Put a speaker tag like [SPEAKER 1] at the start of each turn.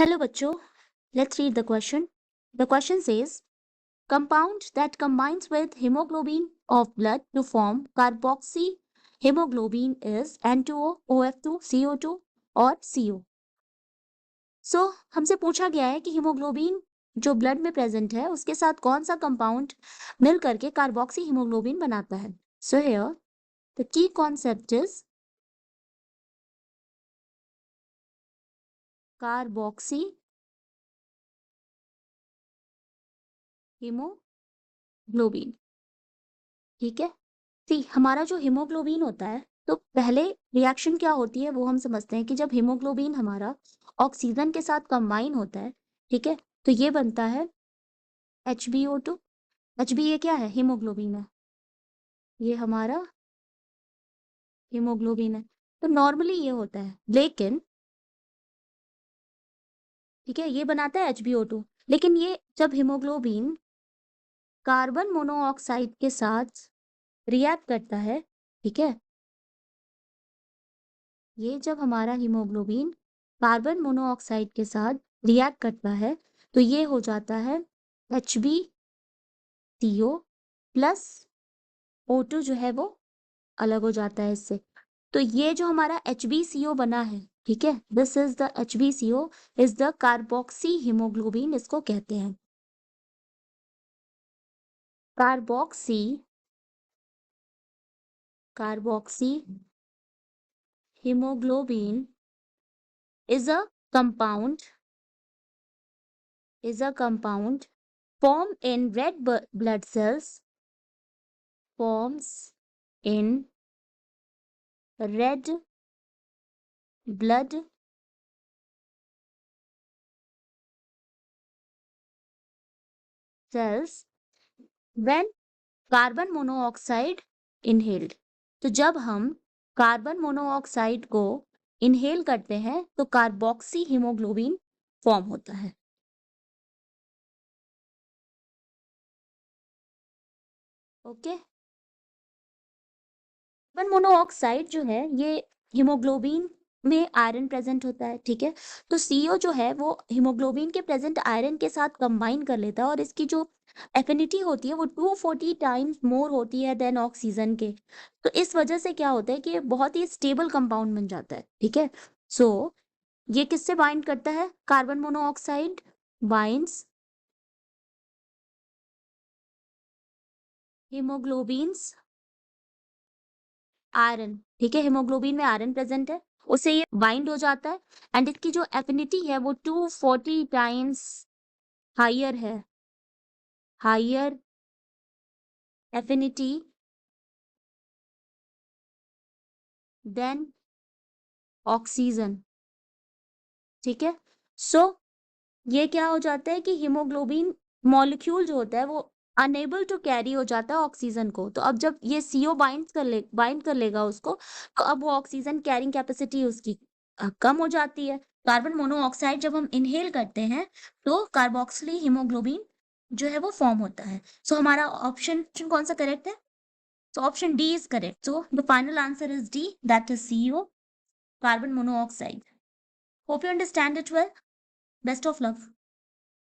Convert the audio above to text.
[SPEAKER 1] Hello, bachcho. Let's read the question. The question says, compound that combines with hemoglobin of blood to form carboxy hemoglobin is N2O, OF2, CO2 और CO. So, हमसे पूछा गया है कि haemoglobin जो blood में present है उसके साथ कौन सा कंपाउंड मिल करके कार्बोक्सी हीमोग्लोबिन बनाता है. So here the key concept is carboxy haemoglobin. ठीक है. सी हमारा जो हीमोग्लोबिन होता है तो पहले रिएक्शन क्या होती है वो हम समझते हैं कि जब हीमोग्लोबिन हमारा ऑक्सीजन के साथ कंबाइन होता है, ठीक है, तो ये बनता है HbO2. Hb ये क्या है? हीमोग्लोबिन है. ये हमारा हीमोग्लोबिन है. तो नॉर्मली ये होता है, लेकिन ठीक है ये बनाता है HbO2, लेकिन ये जब हीमोग्लोबिन कार्बन मोनोऑक्साइड के साथ रिएक्ट करता है, ठीक है, ये जब हमारा हीमोग्लोबिन कार्बन मोनोऑक्साइड के साथ रिएक्ट करता है तो ये हो जाता है HbCO प्लस O2 जो है वो अलग हो जाता है इससे. तो ये जो हमारा HbCO बना है, ठीक है, this is the HbCO is the carboxy haemoglobin इसको कहते हैं. Carboxy hemoglobin is a compound formed in red blood cells, forms in red blood cells when carbon monoxide inhaled. तो जब हम कार्बन मोनोऑक्साइड को इनहेल करते हैं तो कार्बोक्सी हीमोग्लोबिन फॉर्म होता है. ओके. कार्बन मोनोऑक्साइड जो है ये हीमोग्लोबिन में आयरन प्रेजेंट होता है, ठीक है, तो CO जो है वो हीमोग्लोबिन के प्रेजेंट आयरन के साथ कंबाइन कर लेता है और इसकी जो एफिनिटी होती है वो 240 टाइम्स मोर होती है देन ऑक्सीजन के. तो इस वजह से क्या होता है कि ये बहुत ही स्टेबल कंपाउंड बन जाता है. ठीक है. सो ये किससे बाइंड करता है? Carbon monoxide binds haemoglobin's iron. ठीक है, हीमोग्लोबिन में आयरन प्रेजेंट है, उसे ये बाइंड हो जाता है एंड इसकी जो एफिनिटी है वो 240 टाइम्स हायर है, हायर एफिनिटी देन ऑक्सीजन. ठीक है. सो ये क्या हो जाता है कि हीमोग्लोबिन मॉलिक्यूल जो होता है वो अनेबल टू कैरी हो जाता है ऑक्सीजन को. तो अब जब ये CO बाइंड कर लेगा उसको, तो अब वो ऑक्सीजन कैरिंग कैपेसिटी उसकी कम हो जाती है. कार्बन मोनोऑक्साइड जब हम इनहेल करते हैं तो कार्बोक्सिल हीमोग्लोबिन जो है वो फॉर्म होता है. सो हमारा ऑप्शन कौन सा करेक्ट है? So option D is correct. So the final answer is D, that is CO, carbon monoxide. Hope you understand it well. Best of luck.